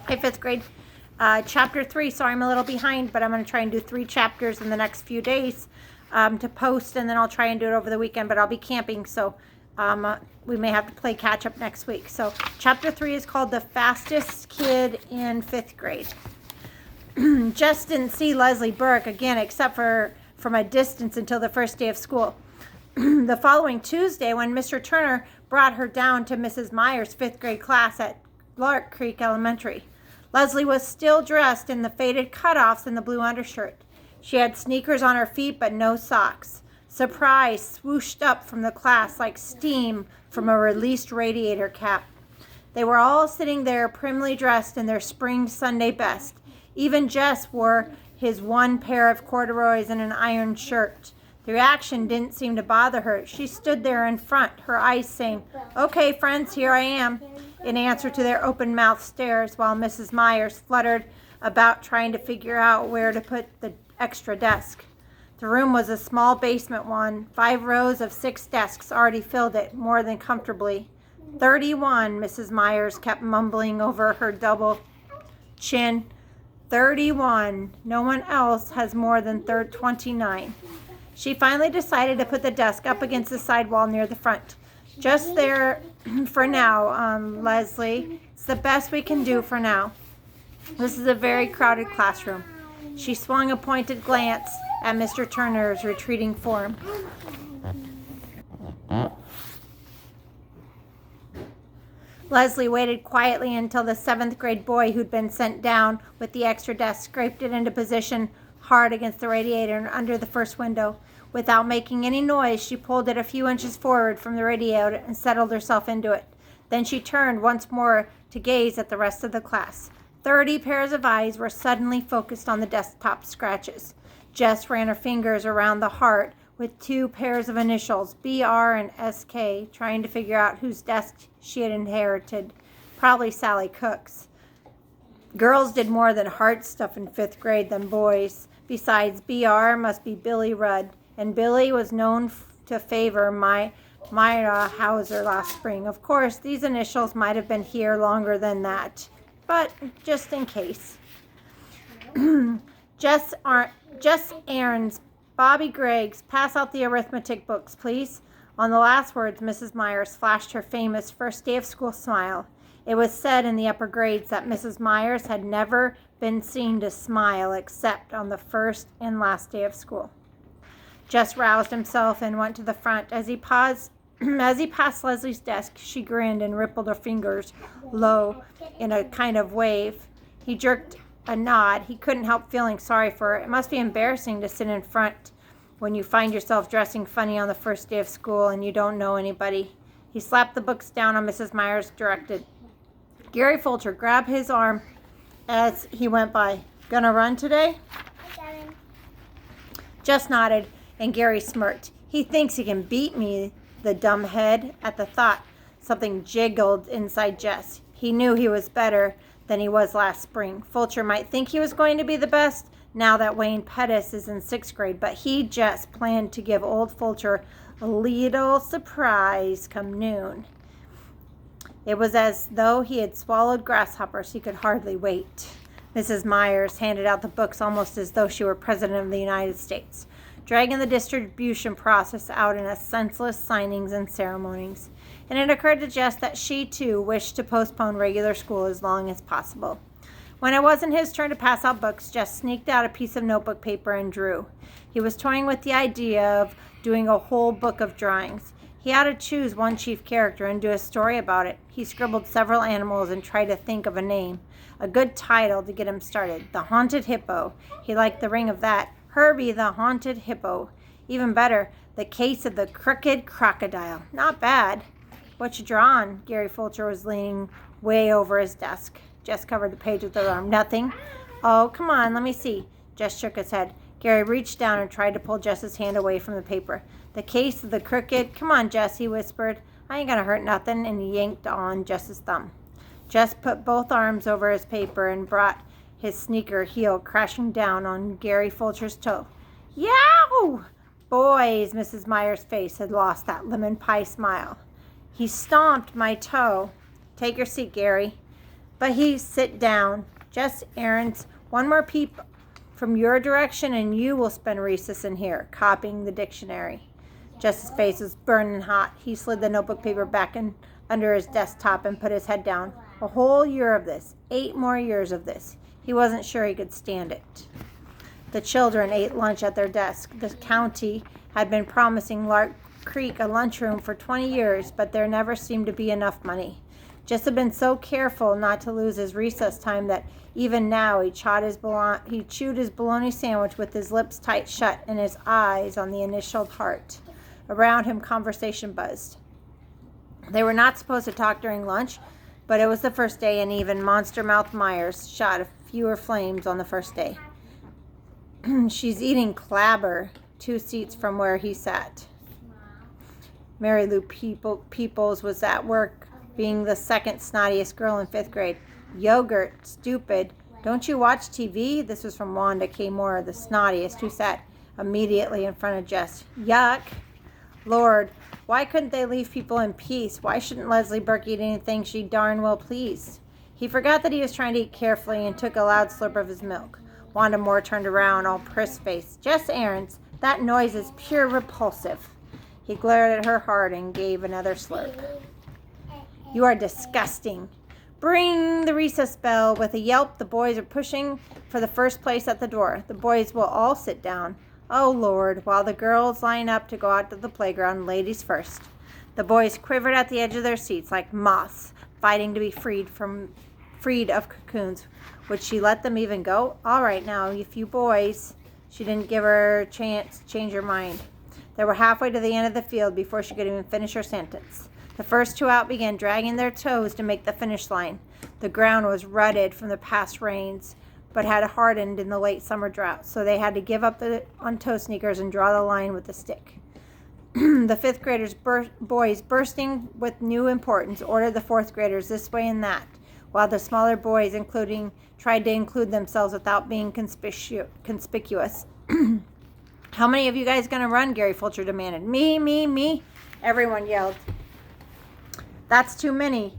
Hey, fifth grade. Chapter 3. Sorry, I'm a little behind, but I'm going to try and do 3 chapters in the next few days to post, and then I'll try and do it over the weekend, but I'll be camping, so we may have to play catch up next week. So chapter 3 is called The Fastest Kid in 5th grade. Jess didn't see Leslie Burke again, except from a distance until the first day of school. The following Tuesday, when Mr. Turner brought her down to Mrs. Myers' 5th grade class at Lark Creek Elementary, Leslie was still dressed in the faded cutoffs and the blue undershirt. She had sneakers on her feet, but no socks. Surprise swooshed up from the class like steam from a released radiator cap. They were all sitting there primly dressed in their spring Sunday best. Even Jess wore his one pair of corduroys and an iron shirt. The reaction didn't seem to bother her. She stood there in front, her eyes saying, "Okay, friends, here I am," in answer to their open-mouthed stares, while Mrs. Myers fluttered about trying to figure out where to put the extra desk. The room was a small basement one. 5 rows of 6 desks already filled it, more than comfortably. 31, Mrs. Myers kept mumbling over her double chin. 31. No one else has more than 29. She finally decided to put the desk up against the side wall near the front. "Just there for now, Leslie. It's the best we can do for now. This is a very crowded classroom." She swung a pointed glance at Mr. Turner's retreating form. Leslie waited quietly until the 7th grade boy who'd been sent down with the extra desk scraped it into position hard against the radiator and under the first window. Without making any noise, she pulled it a few inches forward from the radiator and settled herself into it. Then she turned once more to gaze at the rest of the class. 30 pairs of eyes were suddenly focused on the desktop scratches. Jess ran her fingers around the heart with 2 pairs of initials, BR and SK, trying to figure out whose desk she had inherited. Probably Sally Cook's. Girls did more than heart stuff in 5th grade than boys. Besides, BR must be Billy Rudd, and Billy was known to favor Myra Hauser last spring. Of course, these initials might have been here longer than that, but just in case. Jess Aaron's, Bobby Gregg's, pass out the arithmetic books, please. On the last words, Mrs. Myers flashed her famous first day of school smile. It was said in the upper grades that Mrs. Myers had never been seen to smile except on the first and last day of school. Jess roused himself and went to the front. As he passed Leslie's desk, she grinned and rippled her fingers low in a kind of wave. He jerked a nod. He couldn't help feeling sorry for her. It must be embarrassing to sit in front when you find yourself dressing funny on the first day of school and you don't know anybody. He slapped the books down on Mrs. Myers, directed. Gary Fulcher grabbed his arm as he went by. "Gonna run today?" Jess nodded, and Gary smirked. "He thinks he can beat me, the dumb head." At the thought, something jiggled inside Jess. He knew he was better than he was last spring. Fulcher might think he was going to be the best now that Wayne Pettis is in 6th grade, but he just planned to give old Fulcher a little surprise come noon. It was as though he had swallowed grasshoppers. He could hardly wait. Mrs. Myers handed out the books almost as though she were President of the United States, dragging the distribution process out in a senseless signings and ceremonies. And it occurred to Jess that she, too, wished to postpone regular school as long as possible. When it wasn't his turn to pass out books, Jess sneaked out a piece of notebook paper and drew. He was toying with the idea of doing a whole book of drawings. He had to choose one chief character and do a story about it. He scribbled several animals and tried to think of a name, a good title to get him started. The Haunted Hippo. He liked the ring of that. Herbie the Haunted Hippo. Even better, The Case of the Crooked Crocodile. Not bad. "What you drawing?" Gary Fulcher was leaning way over his desk. Jess covered the page with her arm. "Nothing." "Oh, come on, let me see." Jess shook his head. Gary reached down and tried to pull Jess's hand away from the paper. "The Case of the Crooked—" "Come on, Jess," he whispered. "I ain't gonna hurt nothing," and he yanked on Jess's thumb. Jess put both arms over his paper and brought his sneaker heel crashing down on Gary Fulcher's toe. "Yow!" Boys, Mrs. Myers' face had lost that lemon pie smile. "He stomped my toe." "Take your seat, Gary." But sit down. Jess Aarons, one more peep from your direction and you will spend recess in here, copying the dictionary. Jess's face was burning hot. He slid the notebook paper back under his desktop and put his head down. A whole year of this. 8 more years of this. He wasn't sure he could stand it. The children ate lunch at their desk. The county had been promising Lark Creek a lunchroom for 20 years, but there never seemed to be enough money. Jess had been so careful not to lose his recess time that even now he chewed his bologna sandwich with his lips tight shut and his eyes on the initialed heart. Around him, conversation buzzed. They were not supposed to talk during lunch, but it was the first day, and even Monster Mouth Myers shot fewer flames on the first day. She's eating clabber 2 seats from where he sat. Mary Lou Peoples was at work, being the second snottiest girl in 5th grade. Yogurt, stupid. Don't you watch TV? This was from Wanda K. Moore, the snottiest, who sat immediately in front of Jess. Yuck. Lord, why couldn't they leave people in peace? Why shouldn't Leslie Burke eat anything she darn well pleased? He forgot that he was trying to eat carefully and took a loud slurp of his milk. Wanda Moore turned around, all priss-faced. Jess Aarons, that noise is pure repulsive. He glared at her hard and gave another slurp. You are disgusting. Bring the recess bell. With a yelp, the boys are pushing for the first place at the door. The boys will all sit down. Oh, Lord, while the girls line up to go out to the playground, ladies first. The boys quivered at the edge of their seats like moths, fighting to be freed of cocoons. Would she let them even go? All right now, you few boys. She didn't give her a chance to change her mind. They were halfway to the end of the field before she could even finish her sentence. The first 2 out began dragging their toes to make the finish line. The ground was rutted from the past rains, but had hardened in the late summer drought, so they had to give up on toe sneakers and draw the line with a stick. The 5th graders, boys bursting with new importance, ordered the 4th graders this way and that, while the smaller boys, tried to include themselves without being conspicuous. How many of you guys going to run? Gary Fulcher demanded. Me. Everyone yelled. That's too many.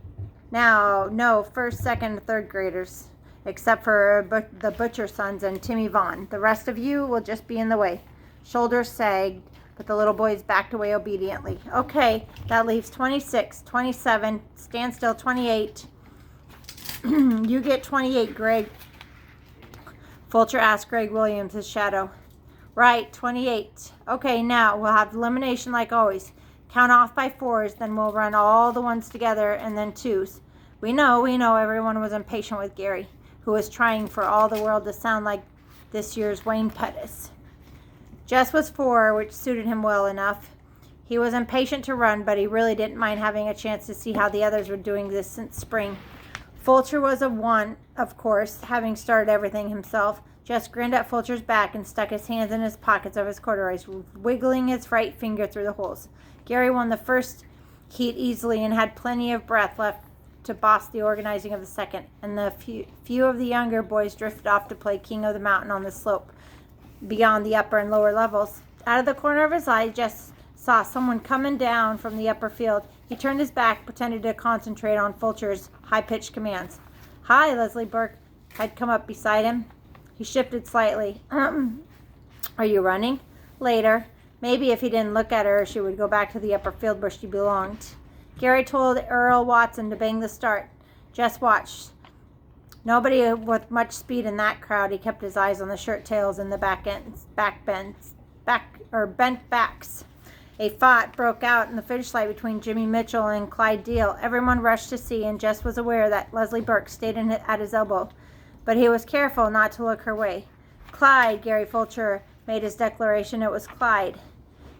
Now, no, 1st, 2nd, 3rd graders, except for the Butcher sons and Timmy Vaughn. The rest of you will just be in the way. Shoulders sagged, but the little boys backed away obediently. Okay, that leaves 26, 27, stand still, 28. You get 28, Greg. Fulcher asked Greg Williams, his shadow. Right, 28. Okay, now we'll have elimination like always. Count off by 4s, then we'll run all the 1s together and then 2s. We know, everyone was impatient with Gary, who was trying for all the world to sound like this year's Wayne Pettis. Jess was 4, which suited him well enough. He was impatient to run, but he really didn't mind having a chance to see how the others were doing this since spring. Fulcher was a 1, of course, having started everything himself. Jess grinned at Fulcher's back and stuck his hands in his pockets of his corduroys, wiggling his right finger through the holes. Gary won the first heat easily and had plenty of breath left to boss the organizing of the second, and the few of the younger boys drifted off to play King of the Mountain on the slope beyond the upper and lower levels. Out of the corner of his eye, Jess saw someone coming down from the upper field. He turned his back, pretended to concentrate on Fulcher's high-pitched commands. Hi, Leslie Burke had come up beside him. He shifted slightly. Are you running? Later. Maybe if he didn't look at her, she would go back to the upper field where she belonged. Gary told Earl Watson to bang the start. Jess watched. Nobody with much speed in that crowd. He kept his eyes on the shirt tails and the bent backs. A fight broke out in the finish line between Jimmy Mitchell and Clyde Deal. Everyone rushed to see, and Jess was aware that Leslie Burke stayed at his elbow, but he was careful not to look her way. Clyde, Gary Fulcher made his declaration. It was Clyde.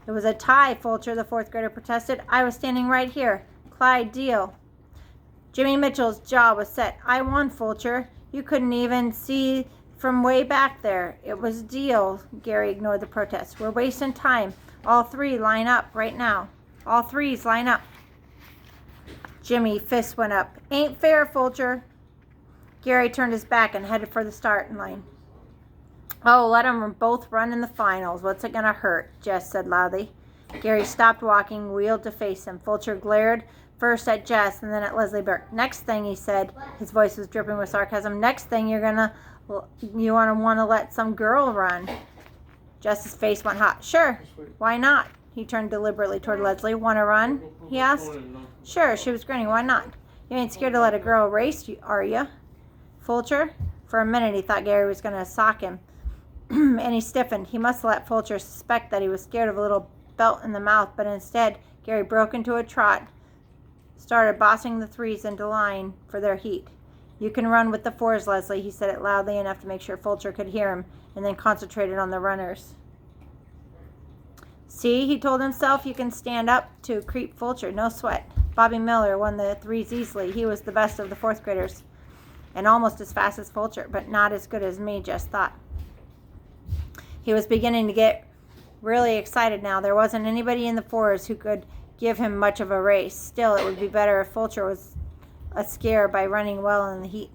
It was a tie, Fulcher, the 4th grader protested. I was standing right here. Clyde Deal. Jimmy Mitchell's jaw was set. I won, Fulcher. You couldn't even see from way back there. It was Deal. Gary ignored the protest. We're wasting time. All 3 line up right now. All 3s line up. Jimmy fist went up. Ain't fair, Fulcher. Gary turned his back and headed for the starting line. Oh, let them both run in the finals. What's it going to hurt? Jess said loudly. Gary stopped walking, wheeled to face him. Fulcher glared First at Jess and then at Leslie Burke. Next thing he said, his voice was dripping with sarcasm, next thing you want to let some girl run. Jess's face went hot. Sure, why not? He turned deliberately toward Leslie. Want to run? He asked. Sure, she was grinning. Why not? You ain't scared to let a girl race, are you? Fulcher? For a minute he thought Gary was going to sock him, and he stiffened. He must let Fulcher suspect that he was scared of a little belt in the mouth, but instead Gary broke into a trot, started bossing the threes into line for their heat. You can run with the fours, Leslie, he said it loudly enough to make sure Fulcher could hear him, and then concentrated on the runners. See, he told himself, you can stand up to creep Fulcher, no sweat. Bobby Miller won the threes easily. He was the best of the fourth graders, and almost as fast as Fulcher, but not as good as me, Jess thought. He was beginning to get really excited now. There wasn't anybody in the fours who could give him much of a race. Still, it would be better if Fulcher was a scare by running well in the heat.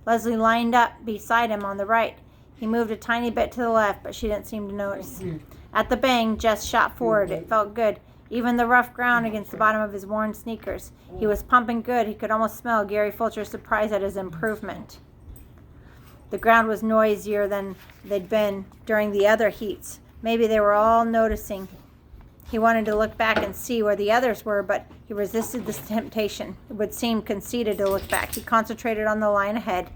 Leslie lined up beside him on the right. He moved a tiny bit to the left, but she didn't seem to notice. At the bang, Jess shot forward. It felt good. Even the rough ground against the bottom of his worn sneakers. He was pumping good. He could almost smell Gary Fulcher's surprise at his improvement. The ground was noisier than they'd been during the other heats. Maybe they were all noticing. He wanted to look back and see where the others were, but he resisted this temptation. It would seem conceited to look back. He concentrated on the line ahead.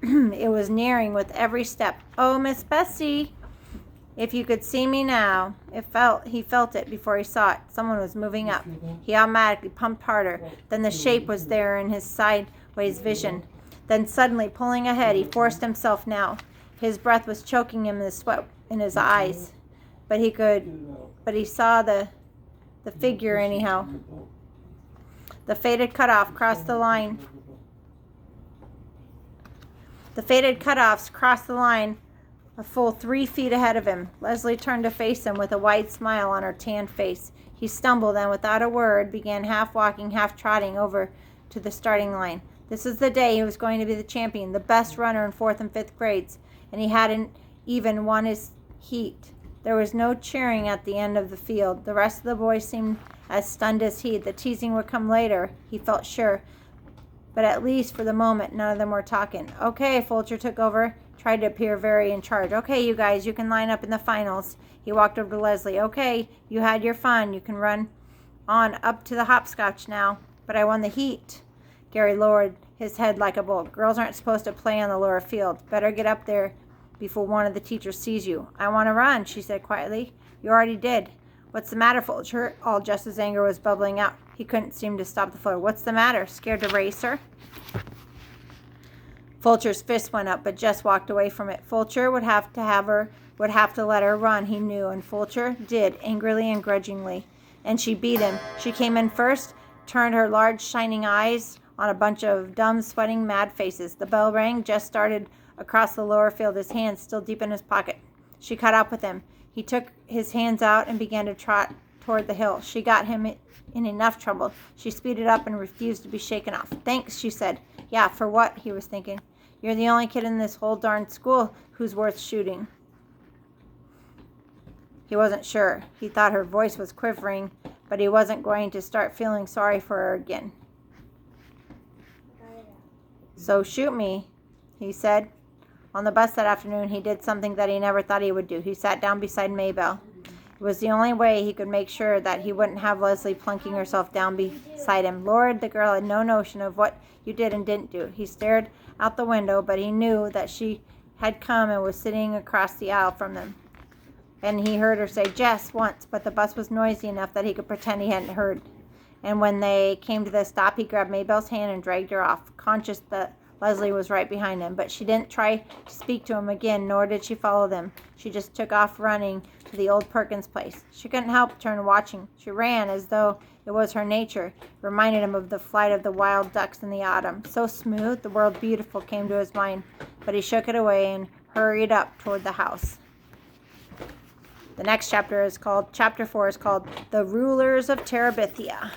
It was nearing with every step. Oh, Miss Bessie, if you could see me now. He felt it before he saw it. Someone was moving up. He automatically pumped harder. Then the shape was there in his sideways vision. Then suddenly, pulling ahead, he forced himself now. His breath was choking him, the sweat in his eyes. But he saw the figure anyhow. The faded cutoff crossed the line. The faded cutoffs crossed the line a full 3 feet ahead of him. Leslie turned to face him with a wide smile on her tanned face. He stumbled and without a word began half walking, half trotting over to the starting line. This was the day he was going to be the champion, the best runner in 4th and 5th grades, and he hadn't even won his heat. There was no cheering at the end of the field. The rest of the boys seemed as stunned as he. The teasing would come later, he felt sure. But at least for the moment, none of them were talking. Okay, Fulcher took over, tried to appear very in charge. Okay, you guys, you can line up in the finals. He walked over to Leslie. Okay, you had your fun. You can run on up to the hopscotch now. But I won the heat. Gary lowered his head like a bull. Girls aren't supposed to play on the lower field. Better get up there before one of the teachers sees you. I want to run, she said quietly. You already did. What's the matter, Fulcher? All Jess's anger was bubbling out. He couldn't seem to stop the flow. What's the matter? Scared to race her? Fulcher's fist went up, but Jess walked away from it. Fulcher would have to let her run, he knew, and Fulcher did, angrily and grudgingly. And she beat him. She came in first, turned her large shining eyes on a bunch of dumb, sweating, mad faces. The bell rang. Jess started across the lower field, his hands still deep in his pocket. She caught up with him. He took his hands out and began to trot toward the hill. She got him in enough trouble. She speeded up and refused to be shaken off. Thanks, she said. Yeah, for what? He was thinking. You're the only kid in this whole darn school who's worth shooting. He wasn't sure. He thought her voice was quivering, but he wasn't going to start feeling sorry for her again. So shoot me, he said. On the bus that afternoon, he did something that he never thought he would do. He sat down beside Maybelle. It was the only way he could make sure that he wouldn't have Leslie plunking herself down beside him. Lord, the girl had no notion of what you did and didn't do. He stared out the window, but he knew that she had come and was sitting across the aisle from them. And he heard her say, Jess, once, but the bus was noisy enough that he could pretend he hadn't heard. And when they came to the stop, he grabbed Maybelle's hand and dragged her off, conscious that Leslie was right behind him. But she didn't try to speak to him again, nor did she follow them. She just took off running to the old Perkins place. She couldn't help turn watching. She ran as though it was her nature. It reminded him of the flight of the wild ducks in the autumn. So smooth, the word beautiful came to his mind. But he shook it away and hurried up toward the house. The next chapter 4 is called The Rulers of Terabithia.